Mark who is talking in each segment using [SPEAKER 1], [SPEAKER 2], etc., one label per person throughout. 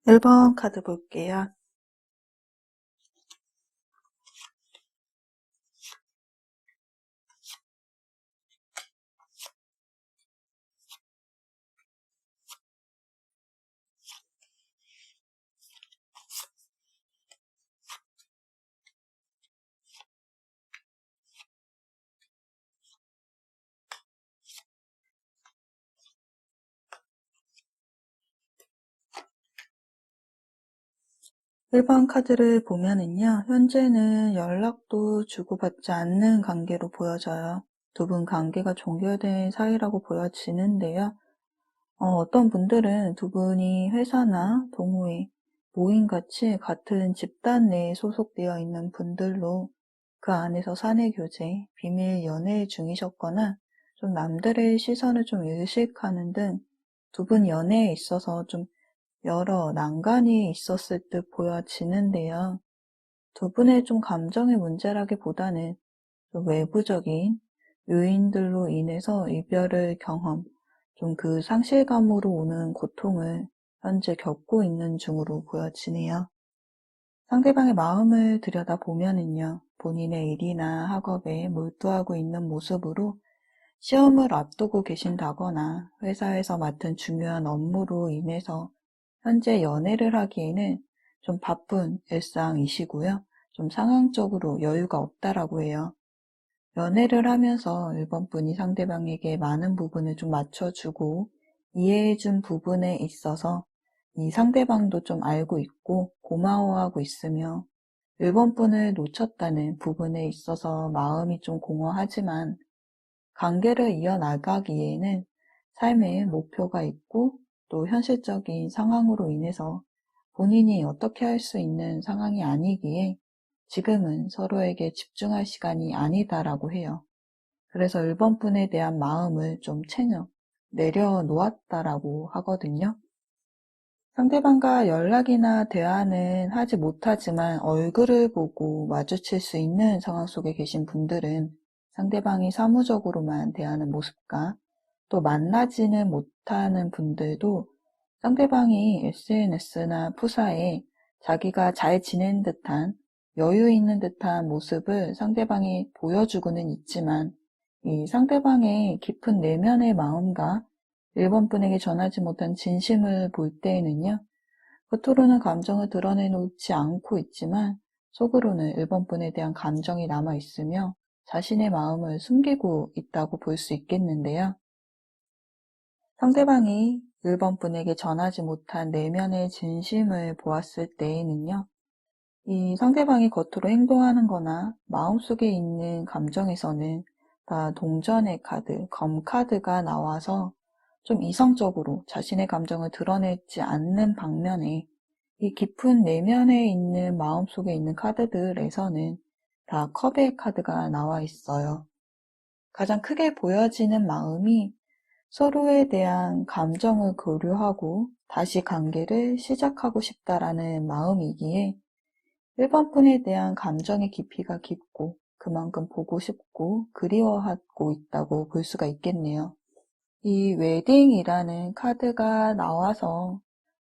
[SPEAKER 1] 1번 카드 볼게요. 1번 카드를 보면은요, 현재는 연락도 주고받지 않는 관계로 보여져요. 두 분 관계가 종결된 사이라고 보여지는데요. 어떤 분들은 두 분이 회사나 동호회, 모임같이 같은 집단 내에 소속되어 있는 분들로 그 안에서 사내 교제, 비밀 연애 중이셨거나 좀 남들의 시선을 좀 의식하는 등 두 분 연애에 있어서 좀 여러 난관이 있었을 듯 보여지는데요. 두 분의 좀 감정의 문제라기보다는 좀 외부적인 요인들로 인해서 이별을 경험, 좀 그 상실감으로 오는 고통을 현재 겪고 있는 중으로 보여지네요. 상대방의 마음을 들여다보면은요, 본인의 일이나 학업에 몰두하고 있는 모습으로 시험을 앞두고 계신다거나 회사에서 맡은 중요한 업무로 인해서 현재 연애를 하기에는 좀 바쁜 일상이시고요. 좀 상황적으로 여유가 없다라고 해요. 연애를 하면서 1번 분이 상대방에게 많은 부분을 좀 맞춰주고 이해해준 부분에 있어서 이 상대방도 좀 알고 있고 고마워하고 있으며 1번 분을 놓쳤다는 부분에 있어서 마음이 좀 공허하지만 관계를 이어나가기에는 삶의 목표가 있고 또 현실적인 상황으로 인해서 본인이 어떻게 할 수 있는 상황이 아니기에 지금은 서로에게 집중할 시간이 아니다라고 해요. 그래서 1번 분에 대한 마음을 좀 채녕 내려놓았다라고 하거든요. 상대방과 연락이나 대화는 하지 못하지만 얼굴을 보고 마주칠 수 있는 상황 속에 계신 분들은 상대방이 사무적으로만 대하는 모습과 또 만나지는 못하는 분들도 상대방이 SNS나 푸사에 자기가 잘 지낸 듯한 여유 있는 듯한 모습을 상대방이 보여주고는 있지만 이 상대방의 깊은 내면의 마음과 1번 분에게 전하지 못한 진심을 볼 때에는요, 겉으로는 감정을 드러내놓지 않고 있지만 속으로는 1번 분에 대한 감정이 남아있으며 자신의 마음을 숨기고 있다고 볼 수 있겠는데요. 상대방이 1번 분에게 전하지 못한 내면의 진심을 보았을 때에는요, 이 상대방이 겉으로 행동하는 거나 마음속에 있는 감정에서는 다 동전의 카드, 검 카드가 나와서 좀 이성적으로 자신의 감정을 드러내지 않는 방면에 이 깊은 내면에 있는 마음속에 있는 카드들에서는 다 컵의 카드가 나와 있어요. 가장 크게 보여지는 마음이 서로에 대한 감정을 교류하고 다시 관계를 시작하고 싶다라는 마음이기에 1번 분에 대한 감정의 깊이가 깊고 그만큼 보고 싶고 그리워하고 있다고 볼 수가 있겠네요. 이 웨딩이라는 카드가 나와서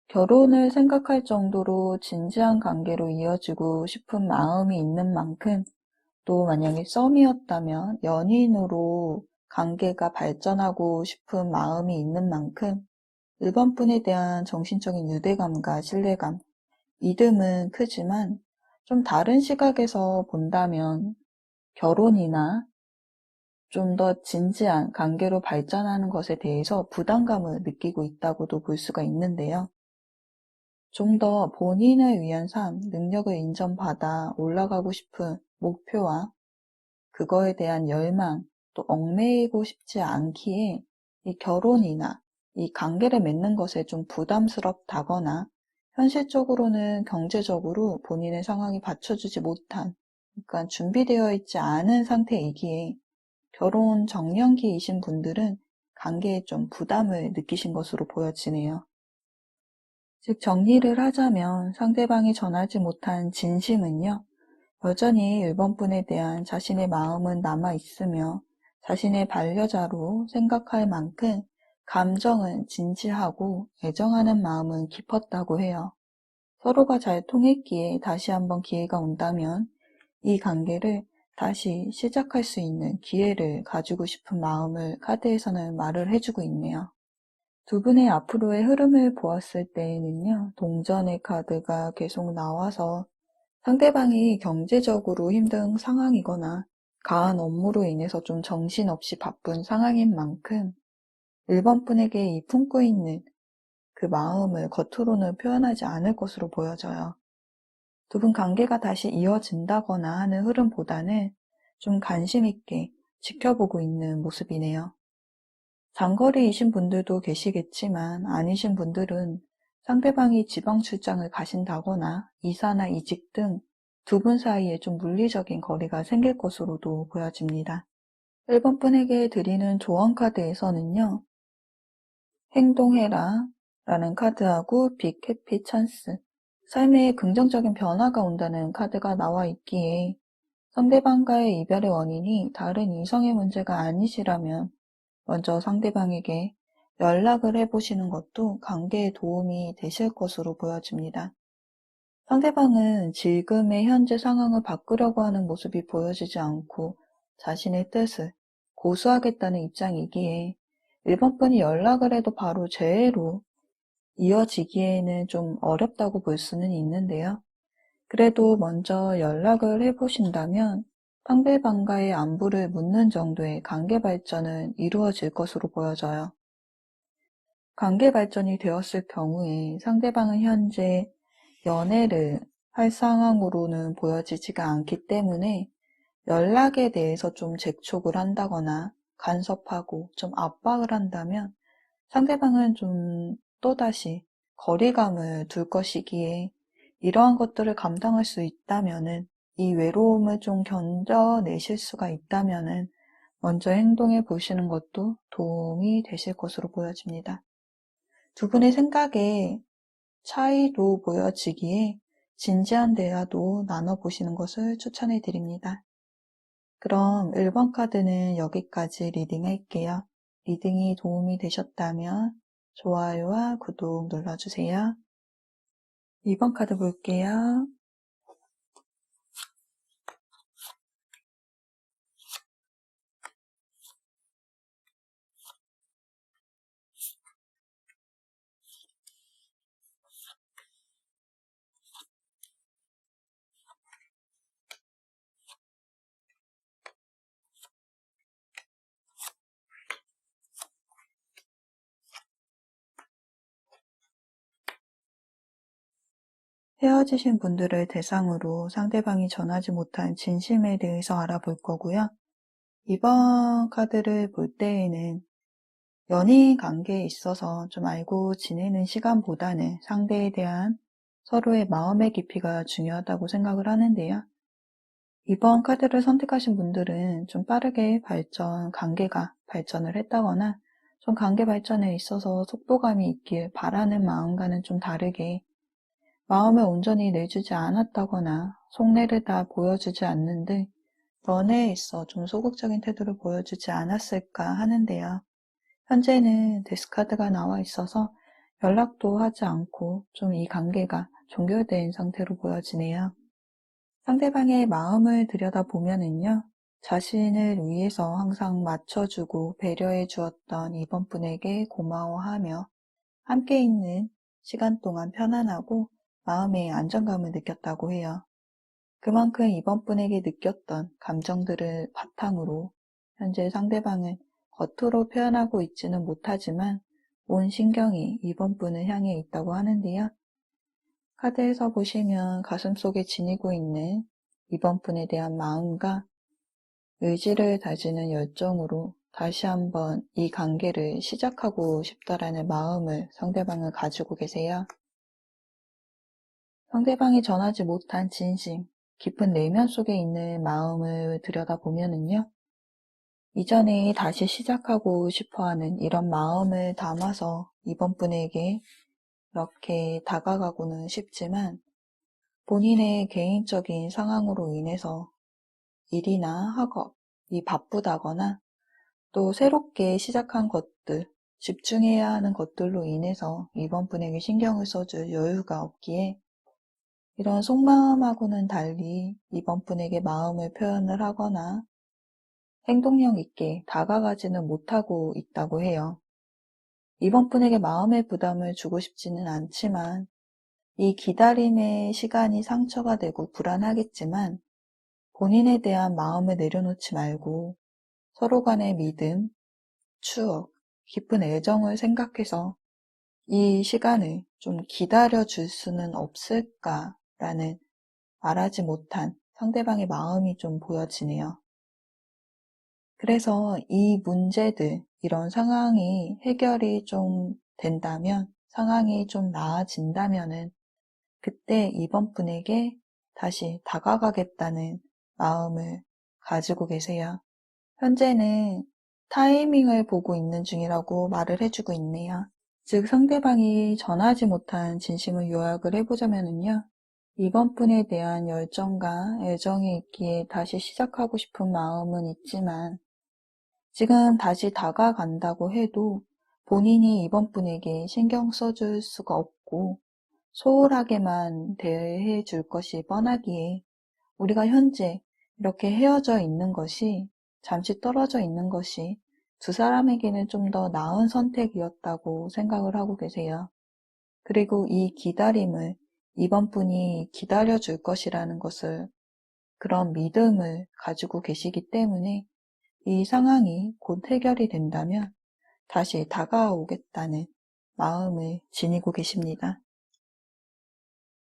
[SPEAKER 1] 결혼을 생각할 정도로 진지한 관계로 이어지고 싶은 마음이 있는 만큼 또 만약에 썸이었다면 연인으로 관계가 발전하고 싶은 마음이 있는 만큼 1번 분에 대한 정신적인 유대감과 신뢰감, 믿음은 크지만 좀 다른 시각에서 본다면 결혼이나 좀 더 진지한 관계로 발전하는 것에 대해서 부담감을 느끼고 있다고도 볼 수가 있는데요. 좀 더 본인을 위한 삶, 능력을 인정받아 올라가고 싶은 목표와 그거에 대한 열망, 또 얽매이고 싶지 않기에 이 결혼이나 이 관계를 맺는 것에 좀 부담스럽다거나 현실적으로는 경제적으로 본인의 상황이 받쳐주지 못한, 그러니까 준비되어 있지 않은 상태이기에 결혼 정년기이신 분들은 관계에 좀 부담을 느끼신 것으로 보여지네요. 즉 정리를 하자면 상대방이 전하지 못한 진심은요, 여전히 1번 분에 대한 자신의 마음은 남아있으며 자신의 반려자로 생각할 만큼 감정은 진지하고 애정하는 마음은 깊었다고 해요. 서로가 잘 통했기에 다시 한번 기회가 온다면 이 관계를 다시 시작할 수 있는 기회를 가지고 싶은 마음을 카드에서는 말을 해주고 있네요. 두 분의 앞으로의 흐름을 보았을 때에는요, 동전의 카드가 계속 나와서 상대방이 경제적으로 힘든 상황이거나 가한 업무로 인해서 좀 정신없이 바쁜 상황인 만큼 1번 분에게 이 품고 있는 그 마음을 겉으로는 표현하지 않을 것으로 보여져요. 두 분 관계가 다시 이어진다거나 하는 흐름보다는 좀 관심 있게 지켜보고 있는 모습이네요. 장거리이신 분들도 계시겠지만 아니신 분들은 상대방이 지방 출장을 가신다거나 이사나 이직 등 두 분 사이에 좀 물리적인 거리가 생길 것으로도 보여집니다. 1번 분에게 드리는 조언 카드에서는요, 행동해라 라는 카드하고 빅 해피 찬스, 삶에 긍정적인 변화가 온다는 카드가 나와 있기에 상대방과의 이별의 원인이 다른 이성의 문제가 아니시라면 먼저 상대방에게 연락을 해보시는 것도 관계에 도움이 되실 것으로 보여집니다. 상대방은 지금의 현재 상황을 바꾸려고 하는 모습이 보여지지 않고 자신의 뜻을 고수하겠다는 입장이기에 1번 분이 연락을 해도 바로 재회로 이어지기에는 좀 어렵다고 볼 수는 있는데요. 그래도 먼저 연락을 해보신다면 상대방과의 안부를 묻는 정도의 관계 발전은 이루어질 것으로 보여져요. 관계 발전이 되었을 경우에 상대방은 현재 연애를 할 상황으로는 보여지지가 않기 때문에 연락에 대해서 좀 재촉을 한다거나 간섭하고 좀 압박을 한다면 상대방은 좀 또다시 거리감을 둘 것이기에 이러한 것들을 감당할 수 있다면은 이 외로움을 좀 견뎌내실 수가 있다면은 먼저 행동해 보시는 것도 도움이 되실 것으로 보여집니다. 두 분의 생각에 차이도 보여지기에 진지한 대화도 나눠보시는 것을 추천해 드립니다. 그럼 1번 카드는 여기까지 리딩할게요. 리딩이 도움이 되셨다면 좋아요와 구독 눌러주세요. 2번 카드 볼게요. 헤어지신 분들을 대상으로 상대방이 전하지 못한 진심에 대해서 알아볼 거고요. 이번 카드를 볼 때에는 연인 관계에 있어서 좀 알고 지내는 시간보다는 상대에 대한 서로의 마음의 깊이가 중요하다고 생각을 하는데요. 이번 카드를 선택하신 분들은 좀 빠르게 관계가 발전을 했다거나 좀 관계 발전에 있어서 속도감이 있길 바라는 마음과는 좀 다르게 마음을 온전히 내주지 않았다거나 속내를 다 보여주지 않는 등 연애에 있어 좀 소극적인 태도를 보여주지 않았을까 하는데요. 현재는 데스카드가 나와 있어서 연락도 하지 않고 좀 이 관계가 종결된 상태로 보여지네요. 상대방의 마음을 들여다보면은요, 자신을 위해서 항상 맞춰주고 배려해 주었던 이번 분에게 고마워하며 함께 있는 시간 동안 편안하고 마음의 안정감을 느꼈다고 해요. 그만큼 이번 분에게 느꼈던 감정들을 바탕으로 현재 상대방은 겉으로 표현하고 있지는 못하지만 온 신경이 이번 분을 향해 있다고 하는데요. 카드에서 보시면 가슴속에 지니고 있는 이번 분에 대한 마음과 의지를 다지는 열정으로 다시 한번 이 관계를 시작하고 싶다라는 마음을 상대방은 가지고 계세요. 상대방이 전하지 못한 진심, 깊은 내면 속에 있는 마음을 들여다보면은요, 이전에 다시 시작하고 싶어하는 이런 마음을 담아서 이번 분에게 이렇게 다가가고는 싶지만 본인의 개인적인 상황으로 인해서 일이나 학업이 바쁘다거나 또 새롭게 시작한 것들, 집중해야 하는 것들로 인해서 이번 분에게 신경을 써줄 여유가 없기에 이런 속마음하고는 달리 이번 분에게 마음을 표현을 하거나 행동력 있게 다가가지는 못하고 있다고 해요. 이번 분에게 마음의 부담을 주고 싶지는 않지만 이 기다림의 시간이 상처가 되고 불안하겠지만 본인에 대한 마음을 내려놓지 말고 서로 간의 믿음, 추억, 깊은 애정을 생각해서 이 시간을 좀 기다려줄 수는 없을까라는 말하지 못한 상대방의 마음이 좀 보여지네요. 그래서 이 문제들, 이런 상황이 해결이 좀 된다면, 상황이 좀 나아진다면은 그때 이번 분에게 다시 다가가겠다는 마음을 가지고 계세요. 현재는 타이밍을 보고 있는 중이라고 말을 해주고 있네요. 즉 상대방이 전하지 못한 진심을 요약을 해보자면요. 이번 분에 대한 열정과 애정이 있기에 다시 시작하고 싶은 마음은 있지만 지금 다시 다가간다고 해도 본인이 이번 분에게 신경 써줄 수가 없고 소홀하게만 대해 줄 것이 뻔하기에 우리가 현재 이렇게 헤어져 있는 것이, 잠시 떨어져 있는 것이 두 사람에게는 좀 더 나은 선택이었다고 생각을 하고 계세요. 그리고 이 기다림을 이번 분이 기다려줄 것이라는 것을, 그런 믿음을 가지고 계시기 때문에 이 상황이 곧 해결이 된다면 다시 다가오겠다는 마음을 지니고 계십니다.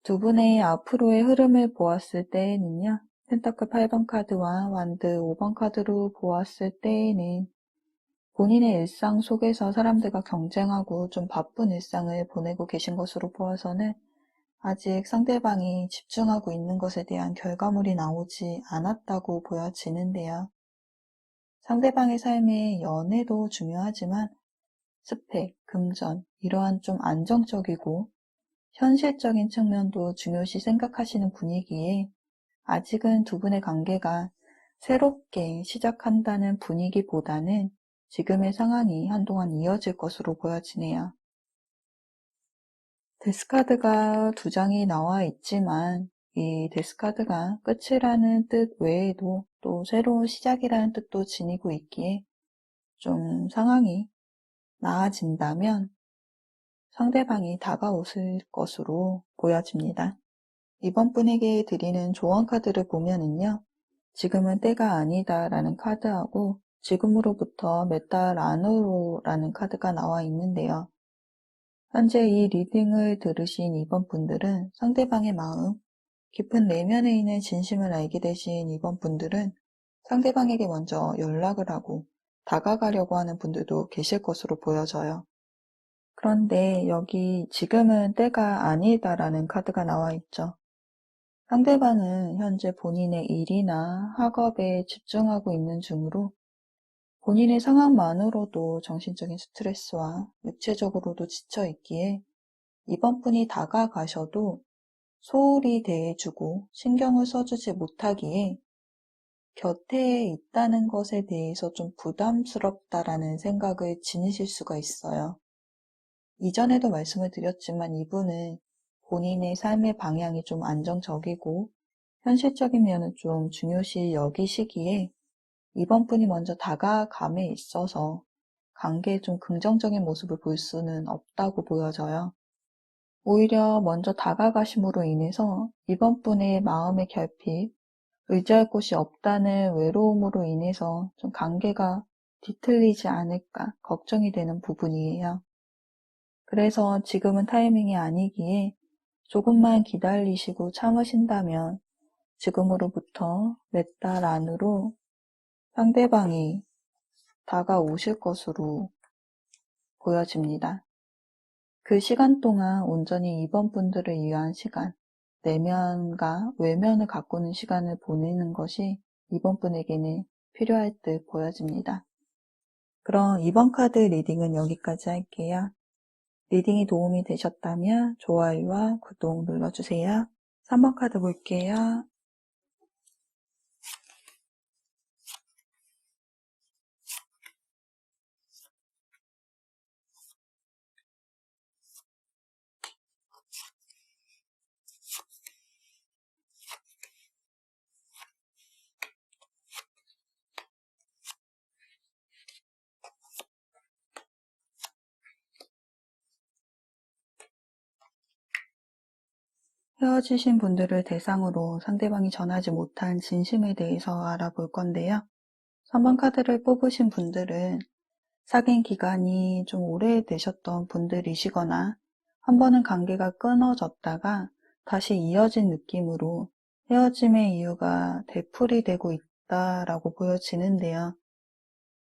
[SPEAKER 1] 두 분의 앞으로의 흐름을 보았을 때에는요. 펜타클 8번 카드와 완드 5번 카드로 보았을 때에는 본인의 일상 속에서 사람들과 경쟁하고 좀 바쁜 일상을 보내고 계신 것으로 보아서는 아직 상대방이 집중하고 있는 것에 대한 결과물이 나오지 않았다고 보여지는데요. 상대방의 삶에 연애도 중요하지만 스펙, 금전, 이러한 좀 안정적이고 현실적인 측면도 중요시 생각하시는 분위기에 아직은 두 분의 관계가 새롭게 시작한다는 분위기보다는 지금의 상황이 한동안 이어질 것으로 보여지네요. 데스카드가 두 장이 나와 있지만 이 데스카드가 끝이라는 뜻 외에도 또 새로운 시작이라는 뜻도 지니고 있기에 좀 상황이 나아진다면 상대방이 다가오실 것으로 보여집니다. 이번 분에게 드리는 조언 카드를 보면은요. 지금은 때가 아니다 라는 카드하고 지금으로부터 몇 달 안으로 라는 카드가 나와 있는데요. 현재 이 리딩을 들으신 이번 분들은 상대방의 마음, 깊은 내면에 있는 진심을 알게 되신 이번 분들은 상대방에게 먼저 연락을 하고 다가가려고 하는 분들도 계실 것으로 보여져요. 그런데 여기 지금은 때가 아니다라는 카드가 나와 있죠. 상대방은 현재 본인의 일이나 학업에 집중하고 있는 중으로 본인의 상황만으로도 정신적인 스트레스와 육체적으로도 지쳐 있기에 이번 분이 다가가셔도 소홀히 대해주고 신경을 써주지 못하기에 곁에 있다는 것에 대해서 좀 부담스럽다라는 생각을 지니실 수가 있어요. 이전에도 말씀을 드렸지만 이분은 본인의 삶의 방향이 좀 안정적이고 현실적인 면을 좀 중요시 여기시기에 이번 분이 먼저 다가감에 있어서 관계에 좀 긍정적인 모습을 볼 수는 없다고 보여져요. 오히려 먼저 다가가심으로 인해서 이번 분의 마음의 결핍, 의지할 곳이 없다는 외로움으로 인해서 좀 관계가 뒤틀리지 않을까 걱정이 되는 부분이에요. 그래서 지금은 타이밍이 아니기에 조금만 기다리시고 참으신다면 지금으로부터 몇 달 안으로 상대방이 다가오실 것으로 보여집니다. 그 시간 동안 온전히 이번 분들을 위한 시간, 내면과 외면을 가꾸는 시간을 보내는 것이 이번 분에게는 필요할 듯 보여집니다. 그럼 이번 카드 리딩은 여기까지 할게요. 리딩이 도움이 되셨다면 좋아요와 구독 눌러주세요. 3번 카드 볼게요. 헤어지신 분들을 대상으로 상대방이 전하지 못한 진심에 대해서 알아볼 건데요. 3번 카드를 뽑으신 분들은 사귄 기간이 좀 오래되셨던 분들이시거나 한 번은 관계가 끊어졌다가 다시 이어진 느낌으로 헤어짐의 이유가 되풀이되고 있다라고 보여지는데요.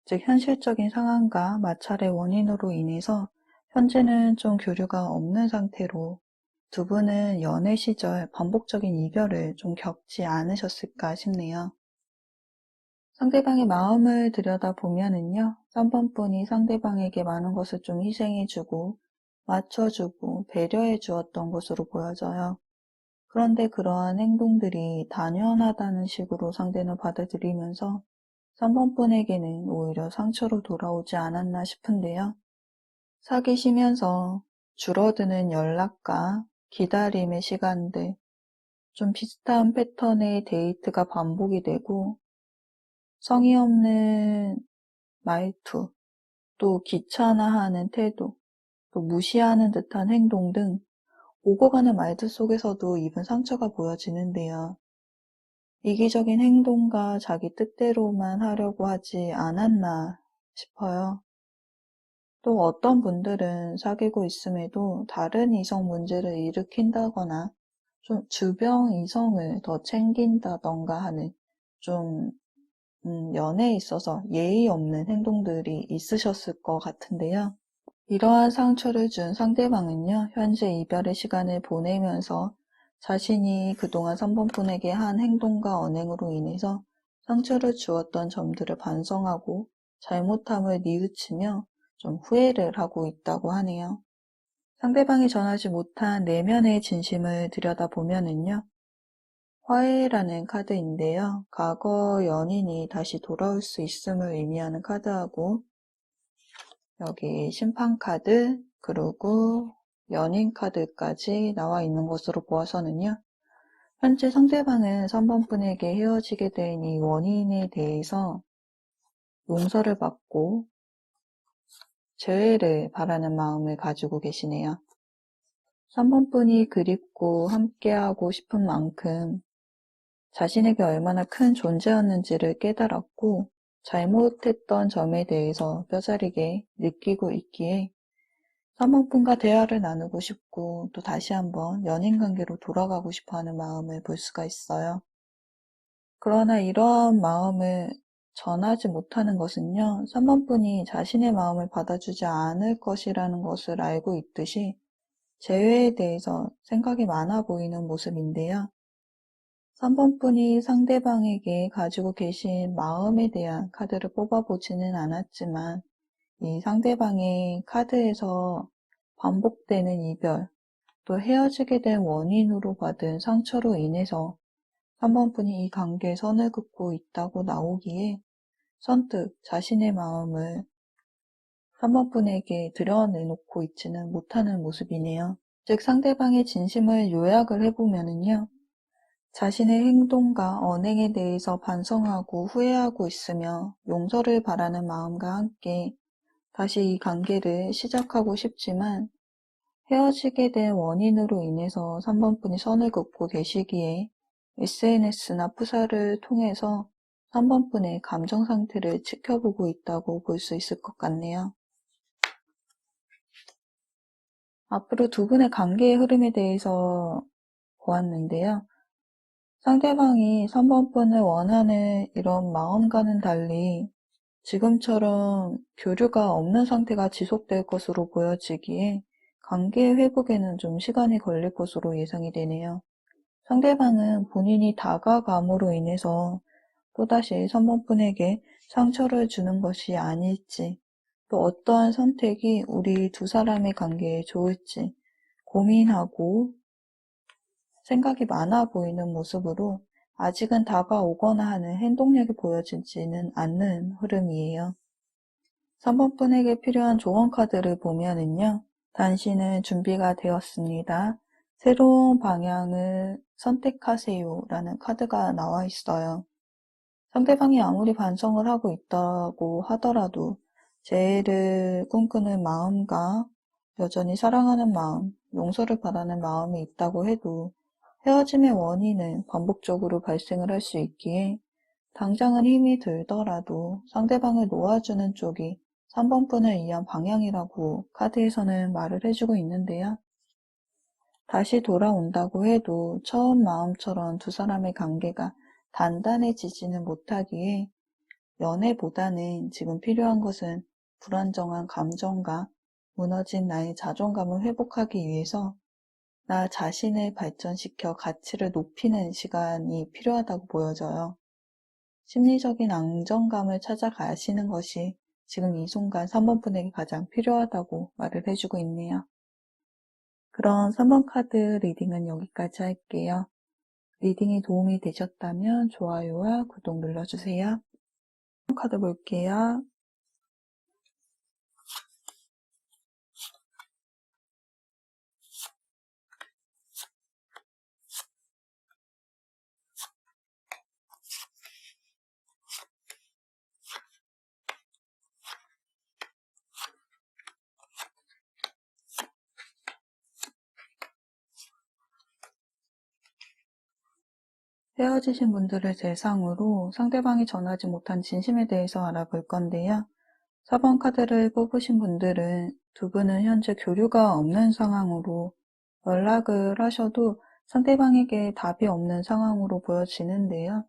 [SPEAKER 1] 즉 현실적인 상황과 마찰의 원인으로 인해서 현재는 좀 교류가 없는 상태로 두 분은 연애 시절 반복적인 이별을 좀 겪지 않으셨을까 싶네요. 상대방의 마음을 들여다보면은요, 3번 분이 상대방에게 많은 것을 좀 희생해주고, 맞춰주고, 배려해 주었던 것으로 보여져요. 그런데 그러한 행동들이 당연하다는 식으로 상대는 받아들이면서 3번 분에게는 오히려 상처로 돌아오지 않았나 싶은데요. 사귀시면서 줄어드는 연락과 기다림의 시간들, 좀 비슷한 패턴의 데이트가 반복이 되고, 성의 없는 말투, 또 귀찮아하는 태도, 또 무시하는 듯한 행동 등 오고 가는 말들 속에서도 입은 상처가 보여지는데요. 이기적인 행동과 자기 뜻대로만 하려고 하지 않았나 싶어요. 또 어떤 분들은 사귀고 있음에도 다른 이성 문제를 일으킨다거나 좀 주변 이성을 더 챙긴다던가 하는 좀 연애에 있어서 예의 없는 행동들이 있으셨을 것 같은데요. 이러한 상처를 준 상대방은요, 현재 이별의 시간을 보내면서 자신이 그동안 3번 분에게 한 행동과 언행으로 인해서 상처를 주었던 점들을 반성하고 잘못함을 뉘우치며 좀 후회를 하고 있다고 하네요. 상대방이 전하지 못한 내면의 진심을 들여다보면은요, 화해라는 카드인데요. 과거 연인이 다시 돌아올 수 있음을 의미하는 카드하고 여기 심판 카드 그리고 연인 카드까지 나와 있는 것으로 보아서는요. 현재 상대방은 3번 분에게 헤어지게 된 이 원인에 대해서 용서를 받고 재회를 바라는 마음을 가지고 계시네요. 3번 분이 그립고 함께하고 싶은 만큼 자신에게 얼마나 큰 존재였는지를 깨달았고 잘못했던 점에 대해서 뼈저리게 느끼고 있기에 3번 분과 대화를 나누고 싶고 또 다시 한번 연인 관계로 돌아가고 싶어 하는 마음을 볼 수가 있어요. 그러나 이러한 마음을 전하지 못하는 것은요, 3번 분이 자신의 마음을 받아주지 않을 것이라는 것을 알고 있듯이 재회에 대해서 생각이 많아 보이는 모습인데요. 3번 분이 상대방에게 가지고 계신 마음에 대한 카드를 뽑아보지는 않았지만 이 상대방의 카드에서 반복되는 이별, 또 헤어지게 된 원인으로 받은 상처로 인해서 3번 분이 이 관계에 선을 긋고 있다고 나오기에 선뜻 자신의 마음을 3번 분에게 드러내놓고 있지는 못하는 모습이네요. 즉 상대방의 진심을 요약을 해보면은요. 자신의 행동과 언행에 대해서 반성하고 후회하고 있으며 용서를 바라는 마음과 함께 다시 이 관계를 시작하고 싶지만 헤어지게 된 원인으로 인해서 3번 분이 선을 긋고 계시기에 SNS나 푸사를 통해서 3번 분의 감정 상태를 지켜보고 있다고 볼 수 있을 것 같네요. 앞으로 두 분의 관계의 흐름에 대해서 보았는데요. 상대방이 3번 분을 원하는 이런 마음과는 달리 지금처럼 교류가 없는 상태가 지속될 것으로 보여지기에 관계 회복에는 좀 시간이 걸릴 것으로 예상이 되네요. 상대방은 본인이 다가감으로 인해서 또다시 3번 분에게 상처를 주는 것이 아닐지, 또 어떠한 선택이 우리 두 사람의 관계에 좋을지 고민하고 생각이 많아 보이는 모습으로 아직은 다가오거나 하는 행동력이 보여지지는 않는 흐름이에요. 3번 분에게 필요한 조언 카드를 보면은요. 당신은 준비가 되었습니다. 새로운 방향을 선택하세요 라는 카드가 나와 있어요. 상대방이 아무리 반성을 하고 있다고 하더라도 재해를 꿈꾸는 마음과 여전히 사랑하는 마음, 용서를 바라는 마음이 있다고 해도 헤어짐의 원인은 반복적으로 발생을 할 수 있기에 당장은 힘이 들더라도 상대방을 놓아주는 쪽이 3번분을 위한 방향이라고 카드에서는 말을 해주고 있는데요. 다시 돌아온다고 해도 처음 마음처럼 두 사람의 관계가 단단해지지는 못하기에 연애보다는 지금 필요한 것은 불안정한 감정과 무너진 나의 자존감을 회복하기 위해서 나 자신을 발전시켜 가치를 높이는 시간이 필요하다고 보여져요. 심리적인 안정감을 찾아가시는 것이 지금 이 순간 3번분에게 가장 필요하다고 말을 해주고 있네요. 그럼 3번 카드 리딩은 여기까지 할게요. 리딩이 도움이 되셨다면 좋아요와 구독 눌러주세요. 3번 카드 볼게요. 헤어지신 분들을 대상으로 상대방이 전하지 못한 진심에 대해서 알아볼 건데요. 4번 카드를 뽑으신 분들은 두 분은 현재 교류가 없는 상황으로 연락을 하셔도 상대방에게 답이 없는 상황으로 보여지는데요.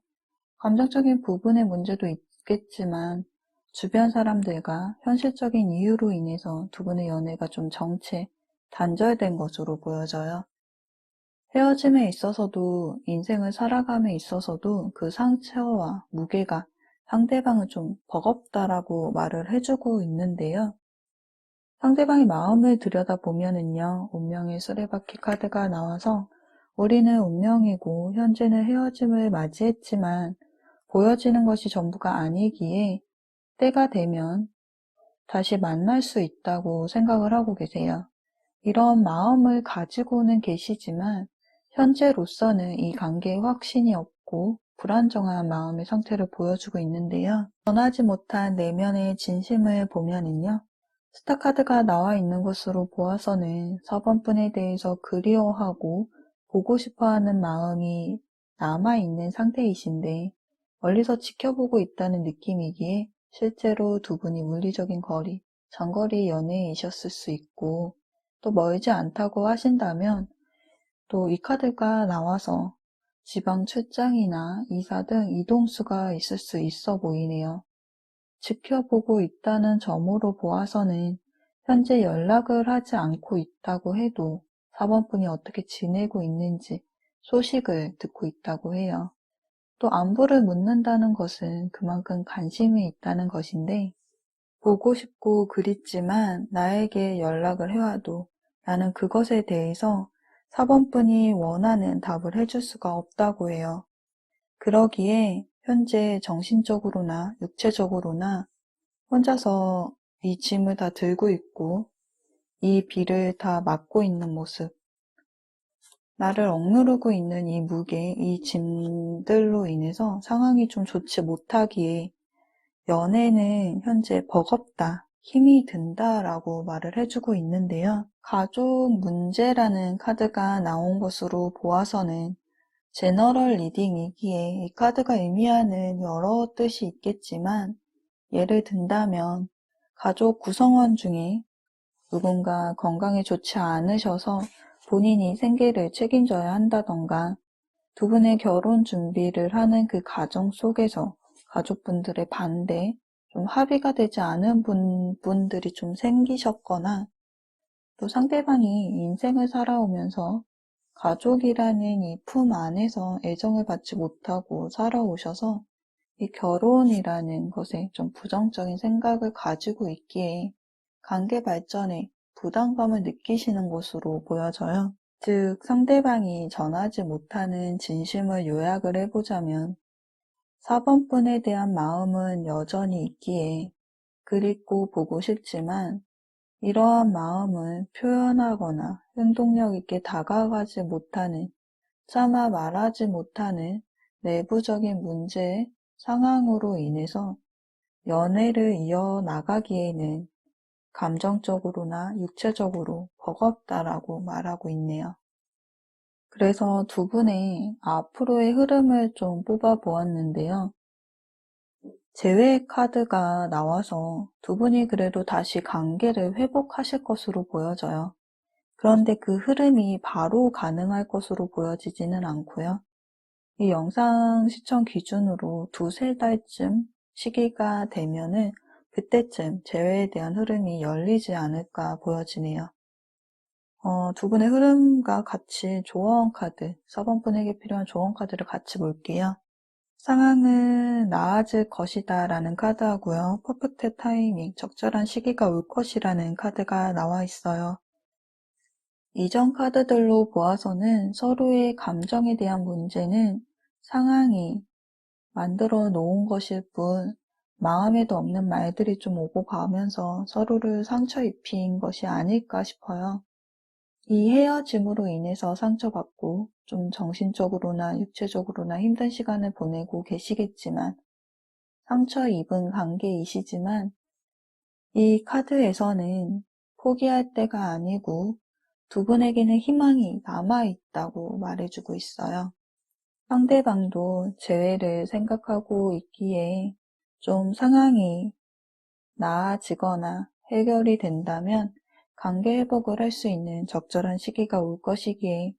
[SPEAKER 1] 감정적인 부분의 문제도 있겠지만 주변 사람들과 현실적인 이유로 인해서 두 분의 연애가 좀 정체, 단절된 것으로 보여져요. 헤어짐에 있어서도 인생을 살아감에 있어서도 그 상처와 무게가 상대방을 좀 버겁다라고 말을 해주고 있는데요. 상대방의 마음을 들여다보면은요, 운명의 수레바퀴 카드가 나와서 우리는 운명이고 현재는 헤어짐을 맞이했지만 보여지는 것이 전부가 아니기에 때가 되면 다시 만날 수 있다고 생각을 하고 계세요. 이런 마음을 가지고는 계시지만 현재로서는 이 관계에 확신이 없고 불안정한 마음의 상태를 보여주고 있는데요. 전하지 못한 내면의 진심을 보면은요. 스타카드가 나와 있는 것으로 보아서는 4번분에 대해서 그리워하고 보고 싶어하는 마음이 남아있는 상태이신데 멀리서 지켜보고 있다는 느낌이기에 실제로 두 분이 물리적인 거리, 장거리 연애이셨을 수 있고 또 멀지 않다고 하신다면 또 이 카드가 나와서 지방 출장이나 이사 등 이동수가 있을 수 있어 보이네요. 지켜보고 있다는 점으로 보아서는 현재 연락을 하지 않고 있다고 해도 4번분이 어떻게 지내고 있는지 소식을 듣고 있다고 해요. 또 안부를 묻는다는 것은 그만큼 관심이 있다는 것인데 보고 싶고 그립지만 나에게 연락을 해와도 나는 그것에 대해서 4번분이 원하는 답을 해줄 수가 없다고 해요. 그러기에 현재 정신적으로나 육체적으로나 혼자서 이 짐을 다 들고 있고 이 비를 다 맡고 있는 모습, 나를 억누르고 있는 이 무게, 이 짐들로 인해서 상황이 좀 좋지 못하기에 연애는 현재 버겁다, 힘이 든다라고 말을 해주고 있는데요. 가족 문제라는 카드가 나온 것으로 보아서는 제너럴 리딩이기에 이 카드가 의미하는 여러 뜻이 있겠지만 예를 든다면 가족 구성원 중에 누군가 건강이 좋지 않으셔서 본인이 생계를 책임져야 한다던가 두 분의 결혼 준비를 하는 그 과정 속에서 가족분들의 반대, 좀 합의가 되지 않은 분들이 좀 생기셨거나 또 상대방이 인생을 살아오면서 가족이라는 이 품 안에서 애정을 받지 못하고 살아오셔서 이 결혼이라는 것에 좀 부정적인 생각을 가지고 있기에 관계 발전에 부담감을 느끼시는 것으로 보여져요. 즉, 상대방이 전하지 못하는 진심을 요약을 해보자면 4번분에 대한 마음은 여전히 있기에 그립고 보고 싶지만 이러한 마음을 표현하거나 행동력 있게 다가가지 못하는, 차마 말하지 못하는 내부적인 문제, 상황으로 인해서 연애를 이어나가기에는 감정적으로나 육체적으로 버겁다라고 말하고 있네요. 그래서 두 분의 앞으로의 흐름을 좀 뽑아 보았는데요. 재회 카드가 나와서 두 분이 그래도 다시 관계를 회복하실 것으로 보여져요. 그런데 그 흐름이 바로 가능할 것으로 보여지지는 않고요. 이 영상 시청 기준으로 두세 달쯤 시기가 되면은 그때쯤 재회에 대한 흐름이 열리지 않을까 보여지네요. 두 분의 흐름과 같이 조언 카드, 4번 분에게 필요한 조언 카드를 같이 볼게요. 상황은 나아질 것이다 라는 카드하고요. 퍼펙트 타이밍, 적절한 시기가 올 것이라는 카드가 나와 있어요. 이전 카드들로 보아서는 서로의 감정에 대한 문제는 상황이 만들어 놓은 것일 뿐 마음에도 없는 말들이 좀 오고 가면서 서로를 상처 입힌 것이 아닐까 싶어요. 이 헤어짐으로 인해서 상처받고 좀 정신적으로나 육체적으로나 힘든 시간을 보내고 계시겠지만 상처 입은 관계이시지만 이 카드에서는 포기할 때가 아니고 두 분에게는 희망이 남아있다고 말해주고 있어요. 상대방도 재회를 생각하고 있기에 좀 상황이 나아지거나 해결이 된다면 관계 회복을 할 수 있는 적절한 시기가 올 것이기에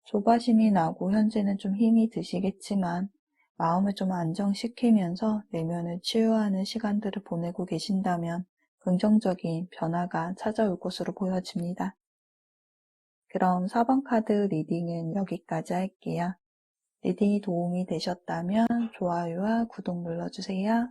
[SPEAKER 1] 조바심이 나고 현재는 좀 힘이 드시겠지만 마음을 좀 안정시키면서 내면을 치유하는 시간들을 보내고 계신다면 긍정적인 변화가 찾아올 것으로 보여집니다. 그럼 4번 카드 리딩은 여기까지 할게요. 리딩이 도움이 되셨다면 좋아요와 구독 눌러주세요.